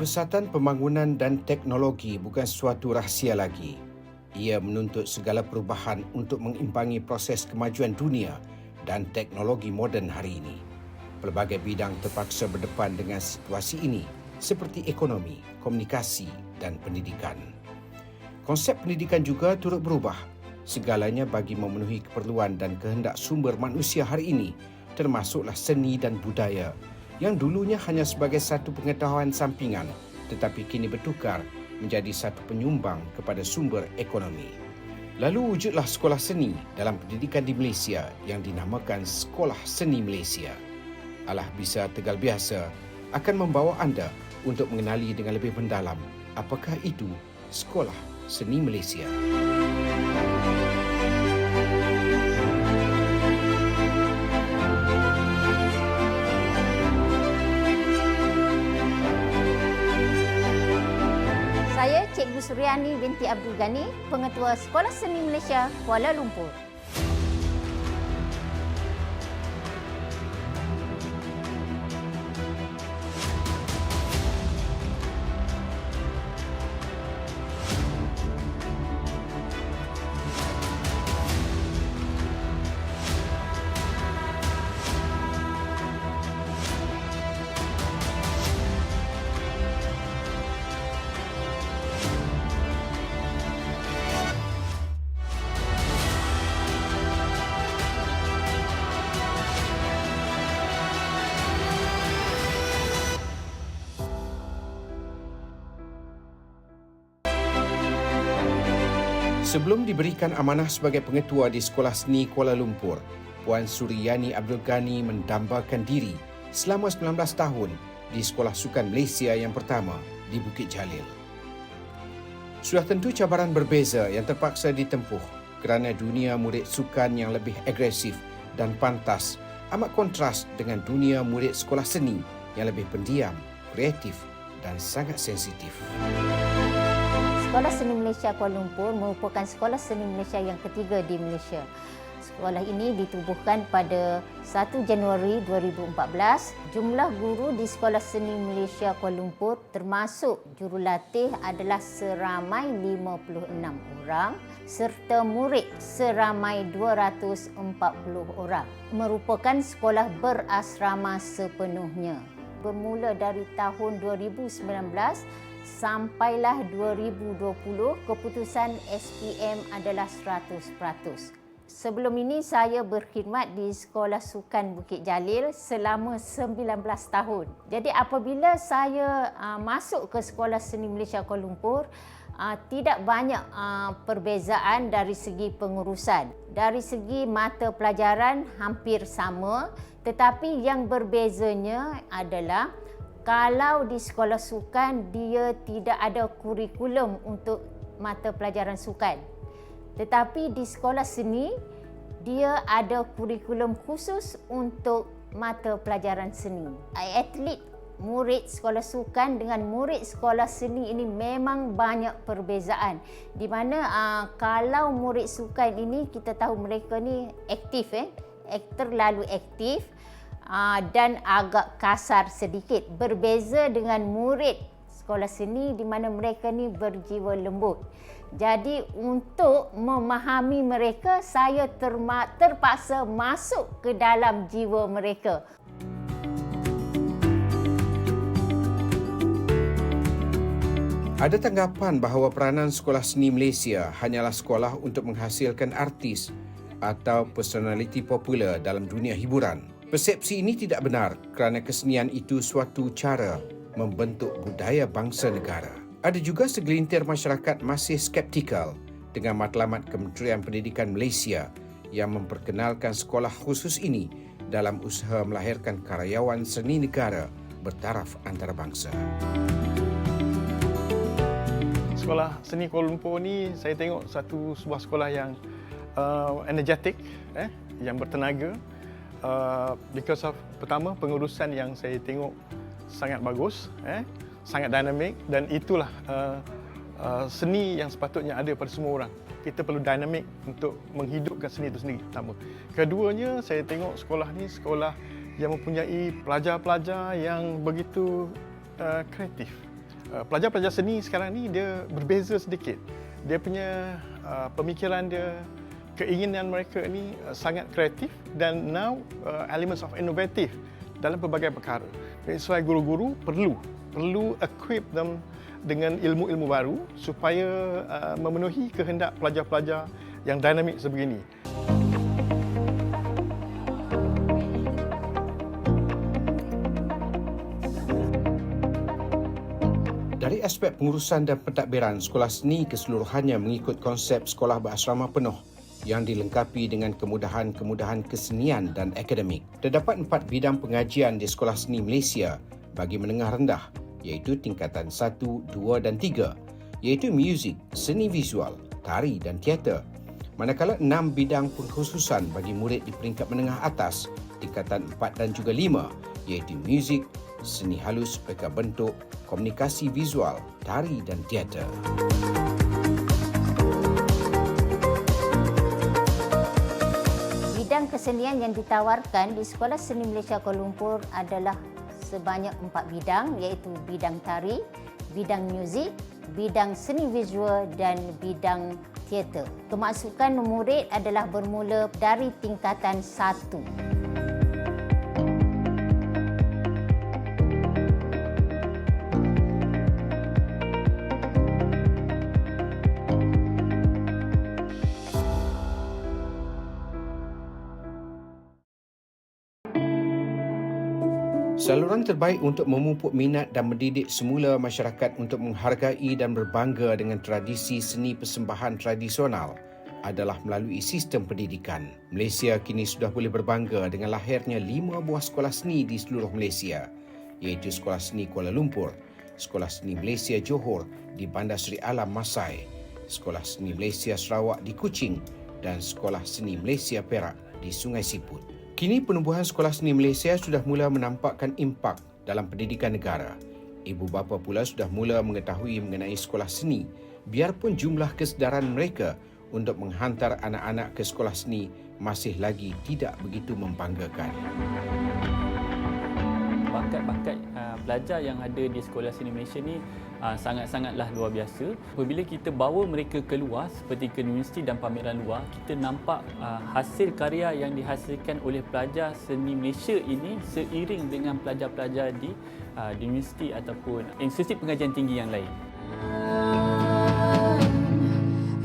Pesatan pembangunan dan teknologi bukan suatu rahsia lagi. Ia menuntut segala perubahan untuk mengimbangi proses kemajuan dunia dan teknologi moden hari ini. Pelbagai bidang terpaksa berdepan dengan situasi ini seperti ekonomi, komunikasi dan pendidikan. Konsep pendidikan juga turut berubah. Segalanya bagi memenuhi keperluan dan kehendak sumber manusia hari ini, termasuklah seni dan budaya yang dulunya hanya sebagai satu pengetahuan sampingan tetapi kini bertukar menjadi satu penyumbang kepada sumber ekonomi. Lalu wujudlah sekolah seni dalam pendidikan di Malaysia yang dinamakan Sekolah Seni Malaysia. Alah bisa tegal biasa akan membawa anda untuk mengenali dengan lebih mendalam apakah itu Sekolah Seni Malaysia. Saya Cikgu Suryani binti Abdul Ghani, Pengetua Sekolah Seni Malaysia, Kuala Lumpur. Sebelum diberikan amanah sebagai pengetua di Sekolah Seni Kuala Lumpur, Puan Suryani Abdul Ghani mendambakan diri selama 19 tahun di Sekolah Sukan Malaysia yang pertama di Bukit Jalil. Sudah tentu cabaran berbeza yang terpaksa ditempuh kerana dunia murid sukan yang lebih agresif dan pantas amat kontras dengan dunia murid sekolah seni yang lebih pendiam, kreatif dan sangat sensitif. Sekolah Seni Malaysia Kuala Lumpur merupakan sekolah seni Malaysia yang ketiga di Malaysia. Sekolah ini ditubuhkan pada 1 Januari 2014. Jumlah guru di Sekolah Seni Malaysia Kuala Lumpur termasuk jurulatih adalah seramai 56 orang serta murid seramai 240 orang. Merupakan sekolah berasrama sepenuhnya. Bermula dari tahun 2019 sampailah 2020, keputusan SPM adalah 100%. Sebelum ini saya berkhidmat di Sekolah Sukan Bukit Jalil selama 19 tahun. Jadi apabila saya masuk ke Sekolah Seni Malaysia Kuala Lumpur, tidak banyak perbezaan dari segi pengurusan. Dari segi mata pelajaran hampir sama, tetapi yang berbezanya adalah kalau di sekolah sukan, dia tidak ada kurikulum untuk mata pelajaran sukan. Tetapi di sekolah seni, dia ada kurikulum khusus untuk mata pelajaran seni. Atlet murid sekolah sukan dengan murid sekolah seni ini memang banyak perbezaan. Di mana kalau murid sukan ini, kita tahu mereka ni aktif, terlalu aktif. Dan agak kasar sedikit. Berbeza dengan murid sekolah seni di mana mereka ni berjiwa lembut. Jadi untuk memahami mereka, saya terpaksa masuk ke dalam jiwa mereka. Ada tanggapan bahawa peranan Sekolah Seni Malaysia hanyalah sekolah untuk menghasilkan artis atau personaliti popular dalam dunia hiburan. Persepsi ini tidak benar kerana kesenian itu suatu cara membentuk budaya bangsa negara. Ada juga segelintir masyarakat masih skeptikal dengan matlamat Kementerian Pendidikan Malaysia yang memperkenalkan sekolah khusus ini dalam usaha melahirkan karyawan seni negara bertaraf antarabangsa. Sekolah Seni Kuala Lumpur ni saya tengok sebuah sekolah yang energetik, yang bertenaga. Because of pertama pengurusan yang saya tengok sangat bagus, sangat dinamik, dan itulah seni yang sepatutnya ada pada semua orang. Kita perlu dinamik untuk menghidupkan seni itu sendiri, pertama. Keduanya, saya tengok sekolah ni sekolah yang mempunyai pelajar-pelajar yang begitu kreatif. Pelajar-pelajar seni sekarang ni dia berbeza sedikit. Dia punya pemikiran dia, keinginan mereka ni sangat kreatif dan now elements of innovative dalam pelbagai perkara. That's why guru-guru perlu equip them dengan ilmu-ilmu baru supaya memenuhi kehendak pelajar-pelajar yang dinamik sebegini. Dari aspek pengurusan dan pentadbiran, sekolah seni keseluruhannya mengikut konsep sekolah berasrama penuh yang dilengkapi dengan kemudahan-kemudahan kesenian dan akademik. Terdapat 4 bidang pengajian di Sekolah Seni Malaysia bagi menengah rendah, iaitu tingkatan 1, 2 dan 3, iaitu muzik, seni visual, tari dan teater. Manakala 6 bidang pengkhususan bagi murid di peringkat menengah atas, tingkatan 4 dan juga 5, iaitu muzik, seni halus, reka bentuk, komunikasi visual, tari dan teater. Bidang kesenian yang ditawarkan di Sekolah Seni Malaysia Kuala Lumpur adalah sebanyak 4 bidang, iaitu bidang tari, bidang muzik, bidang seni visual dan bidang teater. Kemasukan murid adalah bermula dari tingkatan 1. Saluran terbaik untuk memupuk minat dan mendidik semula masyarakat untuk menghargai dan berbangga dengan tradisi seni persembahan tradisional adalah melalui sistem pendidikan. Malaysia kini sudah boleh berbangga dengan lahirnya 5 buah sekolah seni di seluruh Malaysia, iaitu Sekolah Seni Kuala Lumpur, Sekolah Seni Malaysia Johor di Bandar Seri Alam Masai, Sekolah Seni Malaysia Sarawak di Kuching dan Sekolah Seni Malaysia Perak di Sungai Siput. Kini penubuhan Sekolah Seni Malaysia sudah mula menampakkan impak dalam pendidikan negara. Ibu bapa pula sudah mula mengetahui mengenai sekolah seni, biarpun jumlah kesedaran mereka untuk menghantar anak-anak ke sekolah seni masih lagi tidak begitu membanggakan. Bakat-bakat pelajar yang ada di Sekolah Seni Malaysia ni sangat-sangatlah luar biasa. Apabila kita bawa mereka keluar seperti ke universiti dan pameran luar, kita nampak hasil karya yang dihasilkan oleh pelajar seni Malaysia ini seiring dengan pelajar-pelajar di universiti ataupun institusi pengajian tinggi yang lain.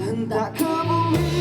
Hendak ke bumi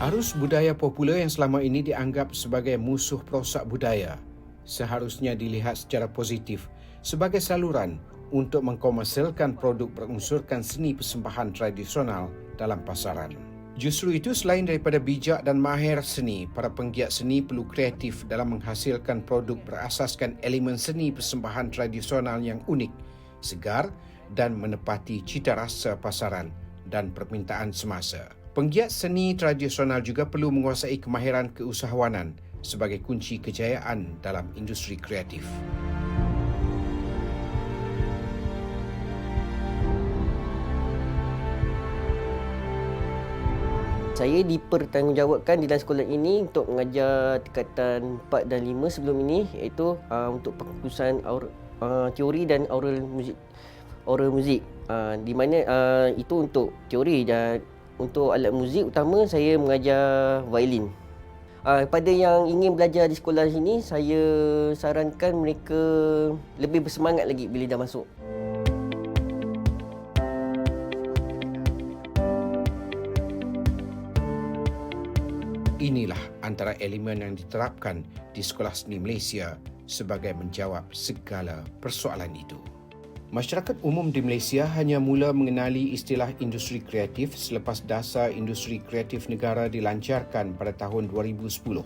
Arus budaya popular yang selama ini dianggap sebagai musuh perosak budaya seharusnya dilihat secara positif sebagai saluran untuk mengkomersialkan produk berunsurkan seni persembahan tradisional dalam pasaran. Justru itu, selain daripada bijak dan mahir seni, para penggiat seni perlu kreatif dalam menghasilkan produk berasaskan elemen seni persembahan tradisional yang unik, segar dan menepati cita rasa pasaran dan permintaan semasa. Penggiat seni tradisional juga perlu menguasai kemahiran keusahawanan sebagai kunci kejayaan dalam industri kreatif. Saya dipertanggungjawabkan di dalam sekolah ini untuk mengajar tingkatan 4 dan 5 sebelum ini, iaitu untuk pengkhususan teori dan oral muzik. Di mana itu untuk teori, dan untuk alat muzik utama saya mengajar violin. Kepada yang ingin belajar di sekolah sini, saya sarankan mereka lebih bersemangat lagi bila dah masuk. Inilah antara elemen yang diterapkan di Sekolah Seni Malaysia sebagai menjawab segala persoalan itu. Masyarakat umum di Malaysia hanya mula mengenali istilah industri kreatif selepas dasar industri kreatif negara dilancarkan pada tahun 2010.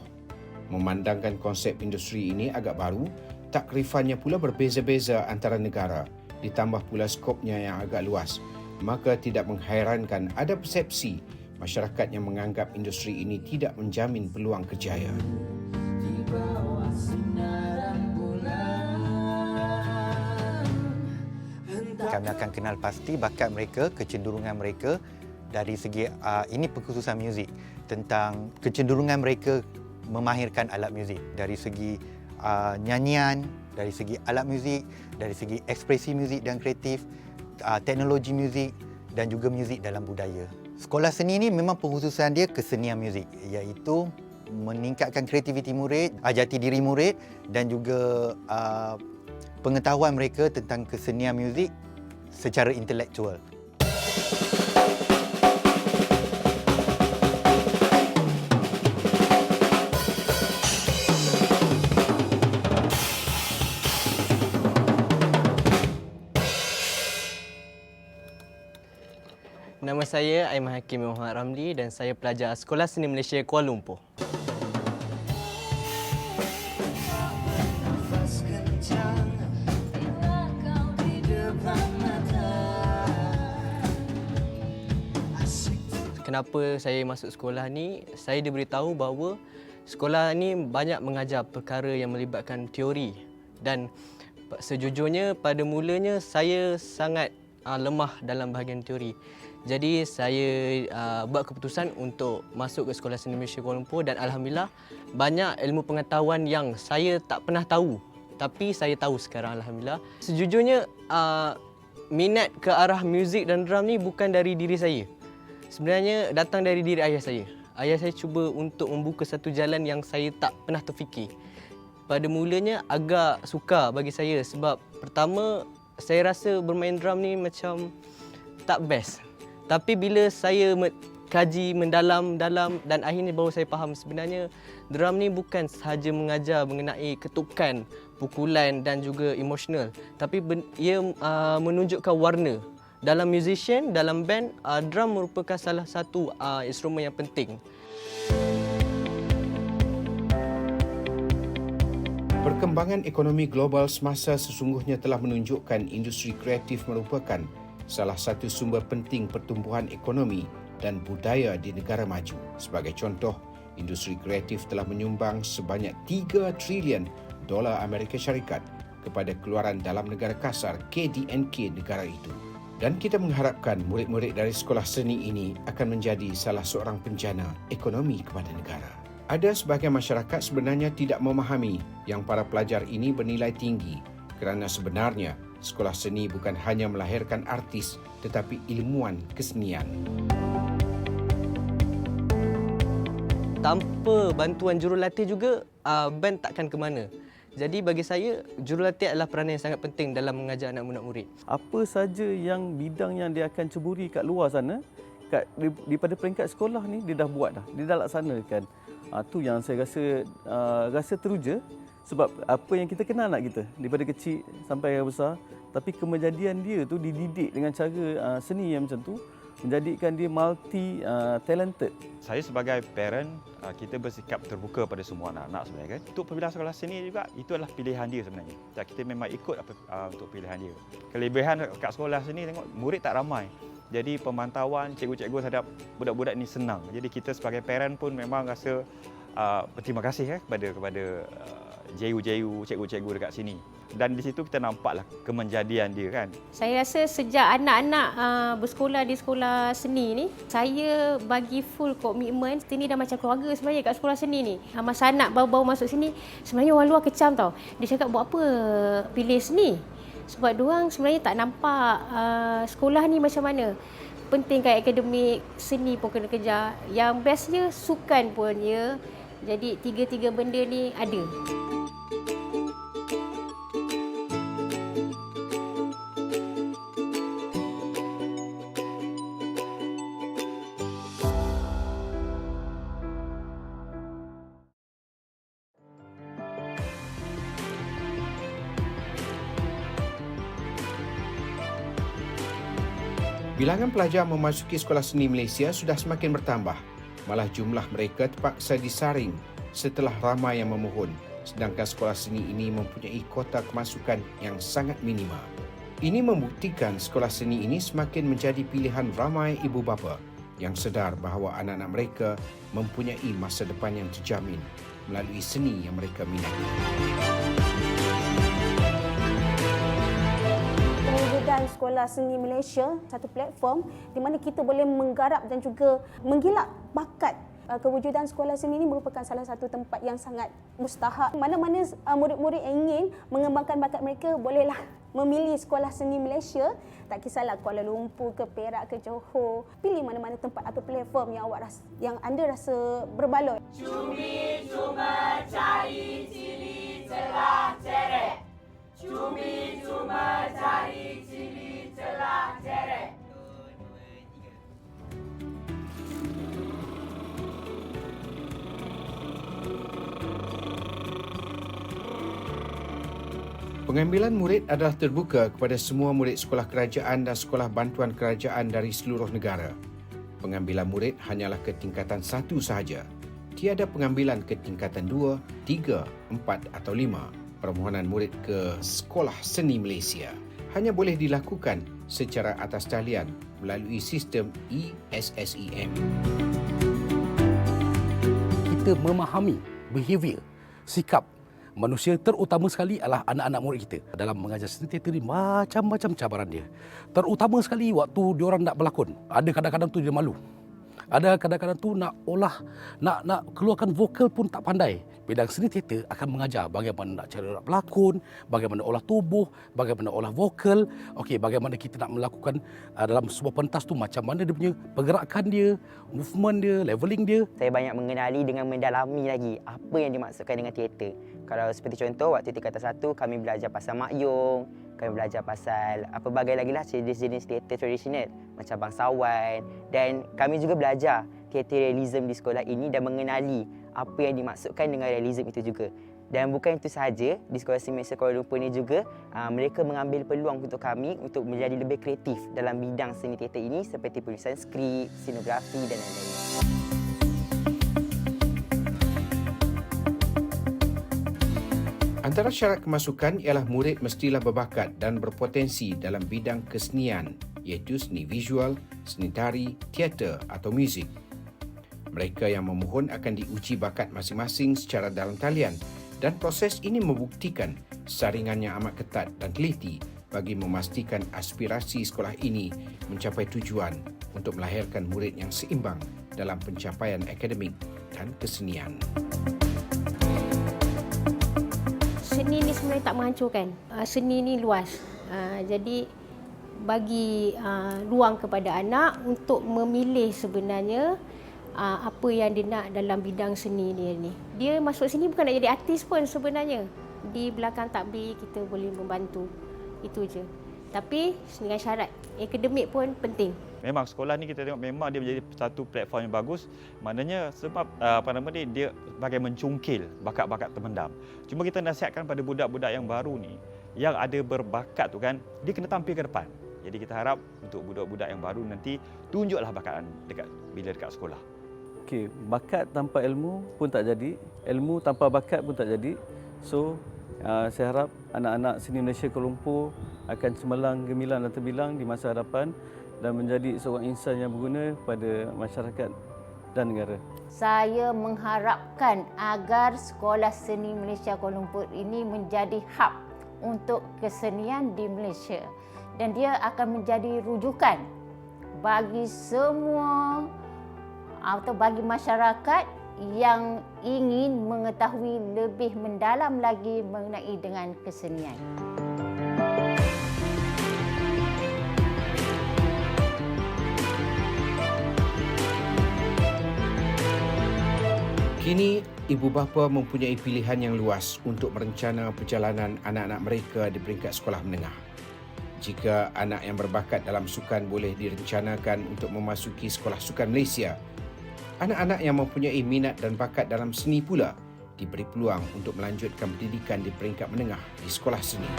Memandangkan konsep industri ini agak baru, takrifannya pula berbeza-beza antara negara, ditambah pula skopnya yang agak luas, maka tidak menghairankan ada persepsi masyarakat yang menganggap industri ini tidak menjamin peluang kerjaya. di bawah sinar Kami akan kenal pasti bakat mereka, kecenderungan mereka dari segi ini perkhususan muzik, tentang kecenderungan mereka memahirkan alat muzik dari segi nyanyian, dari segi alat muzik, dari segi ekspresi muzik dan kreatif, teknologi muzik dan juga muzik dalam budaya. Sekolah seni ini memang perkhususan dia kesenian muzik, iaitu meningkatkan kreativiti murid, jati diri murid dan juga pengetahuan mereka tentang kesenian muzik secara intelektual. Nama saya Aiman Hakim Muhammad Ramli dan saya pelajar Sekolah Seni Malaysia Kuala Lumpur. Kenapa saya masuk sekolah ni? Saya diberitahu bahawa sekolah ni banyak mengajar perkara yang melibatkan teori, dan sejujurnya pada mulanya saya sangat lemah dalam bahagian teori. Jadi saya buat keputusan untuk masuk ke Sekolah Seni Malaysia Kuala Lumpur, dan alhamdulillah banyak ilmu pengetahuan yang saya tak pernah tahu tapi saya tahu sekarang, alhamdulillah. Sejujurnya minat ke arah muzik dan drum ni bukan dari diri saya. Sebenarnya datang dari diri ayah saya. Ayah saya cuba untuk membuka satu jalan yang saya tak pernah terfikir. Pada mulanya agak sukar bagi saya sebab pertama saya rasa bermain drum ni macam tak best. Tapi bila saya kaji mendalam-dalam dan akhirnya baru saya faham sebenarnya drum ni bukan sahaja mengajar mengenai ketukan, pukulan dan juga emosional, tapi ia menunjukkan warna. Dalam musician, dalam band, drum merupakan salah satu instrumen yang penting. Perkembangan ekonomi global semasa sesungguhnya telah menunjukkan industri kreatif merupakan salah satu sumber penting pertumbuhan ekonomi dan budaya di negara maju. Sebagai contoh, industri kreatif telah menyumbang sebanyak 3 trilion dolar Amerika Syarikat kepada keluaran dalam negara kasar KDNK negara itu. Dan kita mengharapkan murid-murid dari sekolah seni ini akan menjadi salah seorang penjana ekonomi kepada negara. Ada sebahagian masyarakat sebenarnya tidak memahami yang para pelajar ini bernilai tinggi kerana sebenarnya sekolah seni bukan hanya melahirkan artis tetapi ilmuwan kesenian. Tanpa bantuan jurulatih juga, band takkan ke mana. Jadi bagi saya, jurulatih adalah peranan yang sangat penting dalam mengajar anak murid. Apa saja yang bidang yang dia akan ceburi kat luar sana, daripada peringkat sekolah ni dia dah buat dah, dia dah laksanakan. Tu yang saya rasa teruja sebab apa yang kita kenal anak kita daripada kecil sampai besar, tapi kejadian dia tu dididik dengan cara seni yang macam tu menjadikan dia multi talented. Saya sebagai parent, kita bersikap terbuka pada semua anak-anak sebenarnya kan. Untuk pemilihan sekolah seni juga, itu adalah pilihan dia sebenarnya. Dan kita memang ikut untuk pilihan dia. Kelebihan kat sekolah seni tengok murid tak ramai. Jadi pemantauan cikgu-cikgu terhadap budak-budak ni senang. Jadi kita sebagai parent pun memang rasa berterima kasih kepada JU-JU, cikgu-cikgu dekat sini. Dan di situ kita nampaklah kemenjadian dia kan. Saya rasa sejak anak-anak bersekolah di sekolah seni ni, saya bagi full komitmen. Sini dah macam keluarga sebenarnya kat sekolah seni ni. Masa anak baru-baru masuk sini, sebenarnya orang luar kecam tau. Dia cakap buat apa pilih seni? Sebab diorang sebenarnya tak nampak sekolah ni macam mana. Penting kat akademik, seni pun kena kejar. Yang bestnya sukan pun ya. Jadi tiga-tiga benda ni ada. Bilangan pelajar memasuki sekolah seni Malaysia sudah semakin bertambah. Malah jumlah mereka terpaksa disaring setelah ramai yang memohon, sedangkan sekolah seni ini mempunyai kota kemasukan yang sangat minima. Ini membuktikan sekolah seni ini semakin menjadi pilihan ramai ibu bapa yang sedar bahawa anak-anak mereka mempunyai masa depan yang terjamin melalui seni yang mereka minati. Pendidikan kewujudan Sekolah Seni Malaysia, satu platform di mana kita boleh menggarap dan juga menggilap bakat. Kewujudan sekolah seni ini merupakan salah satu tempat yang sangat mustahak. Mana-mana murid-murid yang ingin mengembangkan bakat mereka, bolehlah memilih Sekolah Seni Malaysia. Tak kisahlah Kuala Lumpur ke Perak ke Johor. Pilih mana-mana tempat atau platform yang anda rasa berbaloi. Cumi cuma cari cili celah cerek. Cumi cuma cari cili celah cerek. Pengambilan murid adalah terbuka kepada semua murid sekolah kerajaan dan sekolah bantuan kerajaan dari seluruh negara. Pengambilan murid hanyalah ke tingkatan 1 sahaja. Tiada pengambilan ke tingkatan 2, 3, 4 atau 5. Permohonan murid ke Sekolah Seni Malaysia hanya boleh dilakukan secara atas talian melalui sistem ESSEM. Kita memahami behavior, sikap manusia, terutama sekali adalah anak-anak murid kita. Dalam mengajar seni teater ni macam-macam cabaran dia. Terutama sekali waktu diorang nak berlakon. Ada kadang-kadang tu dia malu. Ada kadang-kadang tu nak keluarkan vokal pun tak pandai. Bidang seni teater akan mengajar bagaimana nak cara nak berlakon, bagaimana olah tubuh, bagaimana olah vokal, bagaimana kita nak melakukan dalam sebuah pentas tu, macam mana dia punya pergerakan dia, movement dia, leveling dia. Saya banyak mengenali dengan mendalami lagi apa yang dimaksudkan dengan teater. Kalau seperti contoh, waktu tingkatan 1 kami belajar pasal makyong, kami belajar pasal pelbagai lagi lah jenis-jenis teater tradisional macam bangsawan, dan kami juga belajar teater realism di sekolah ini dan mengenali apa yang dimaksudkan dengan realism itu juga. Dan bukan itu sahaja, di Sekolah Seni Malaysia Kuala Lumpur ini juga mereka mengambil peluang untuk kami untuk menjadi lebih kreatif dalam bidang seni teater ini seperti penulisan skrip, scenografi dan lain-lain. Antara syarat kemasukan ialah murid mestilah berbakat dan berpotensi dalam bidang kesenian, iaitu seni visual, seni tari, teater atau muzik. Mereka yang memohon akan diuji bakat masing-masing secara dalam talian dan proses ini membuktikan saringannya amat ketat dan teliti bagi memastikan aspirasi sekolah ini mencapai tujuan untuk melahirkan murid yang seimbang dalam pencapaian akademik dan kesenian. Seni ni sebenarnya tak menghancurkan. Seni ni luas. Jadi bagi ruang kepada anak untuk memilih sebenarnya apa yang dia nak dalam bidang seni dia ni. Dia masuk sini bukan nak jadi artis pun sebenarnya. Di belakang takbir kita boleh membantu. Itu je. Tapi dengan syarat akademik pun penting. Memang sekolah ni kita tengok memang dia menjadi satu platform yang bagus. Maknanya sebab dia bagai mencungkil bakat-bakat terpendam. Cuma kita nasihatkan pada budak-budak yang baru ni yang ada berbakat tu kan, dia kena tampil ke depan. Jadi kita harap untuk budak-budak yang baru nanti tunjuklah bakat bila dekat sekolah. Okey, bakat tanpa ilmu pun tak jadi, ilmu tanpa bakat pun tak jadi. So, saya harap anak-anak Seni Malaysia Kuala Lumpur akan cemerlang, gemilang dan terbilang di masa hadapan dan menjadi seorang insan yang berguna pada masyarakat dan negara. Saya mengharapkan agar Sekolah Seni Malaysia Kuala Lumpur ini menjadi hub untuk kesenian di Malaysia dan dia akan menjadi rujukan bagi semua atau bagi masyarakat yang ingin mengetahui lebih mendalam lagi mengenai dengan kesenian. Kini, ibu bapa mempunyai pilihan yang luas untuk merencana perjalanan anak-anak mereka di peringkat sekolah menengah. Jika anak yang berbakat dalam sukan boleh direncanakan untuk memasuki Sekolah Sukan Malaysia, anak-anak yang mempunyai minat dan bakat dalam seni pula diberi peluang untuk melanjutkan pendidikan di peringkat menengah di sekolah seni.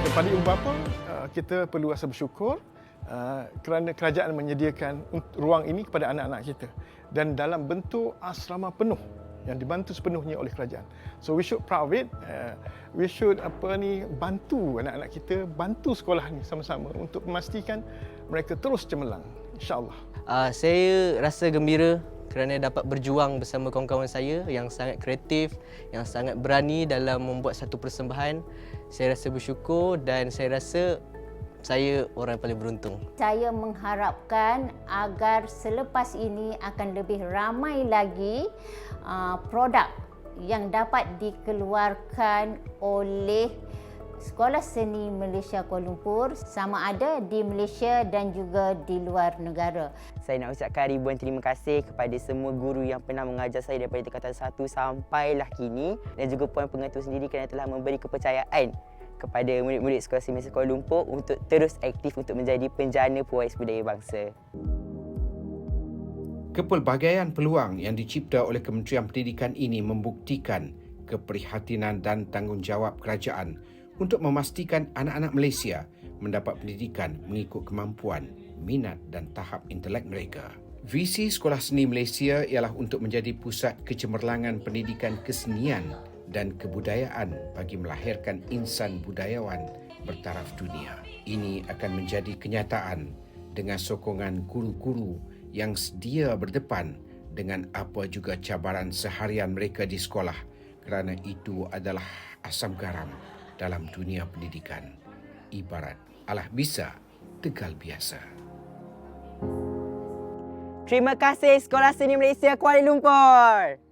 Kepada ibu bapa, kita perlu rasa bersyukur kerana kerajaan menyediakan ruang ini kepada anak-anak kita dan dalam bentuk asrama penuh yang dibantu sepenuhnya oleh kerajaan. So we should proud of it. We should bantu anak-anak kita, bantu sekolah ni sama-sama untuk memastikan mereka terus cemerlang, insya-Allah. Saya rasa gembira kerana dapat berjuang bersama kawan-kawan saya yang sangat kreatif, yang sangat berani dalam membuat satu persembahan. Saya rasa bersyukur dan saya rasa saya orang yang paling beruntung. Saya mengharapkan agar selepas ini akan lebih ramai lagi produk yang dapat dikeluarkan oleh Sekolah Seni Malaysia Kuala Lumpur, sama ada di Malaysia dan juga di luar negara. Saya nak ucapkan ribuan terima kasih kepada semua guru yang pernah mengajar saya daripada tingkatan 1 sampailah kini, dan juga Puan Pengetua sendiri kerana telah memberi kepercayaan kepada murid-murid Sekolah Seni Malaysia Kuala Lumpur untuk terus aktif untuk menjadi penjana pewaris budaya bangsa. Kepelbagaian peluang yang dicipta oleh Kementerian Pendidikan ini membuktikan keprihatinan dan tanggungjawab kerajaan untuk memastikan anak-anak Malaysia mendapat pendidikan mengikut kemampuan, minat dan tahap intelek mereka. Visi Sekolah Seni Malaysia ialah untuk menjadi pusat kecemerlangan pendidikan kesenian dan kebudayaan bagi melahirkan insan budayawan bertaraf dunia. Ini akan menjadi kenyataan dengan sokongan guru-guru yang sedia berdepan dengan apa juga cabaran seharian mereka di sekolah, kerana itu adalah asam garam dalam dunia pendidikan. Ibarat alah bisa, tegal biasa. Terima kasih Sekolah Seni Malaysia Kuala Lumpur.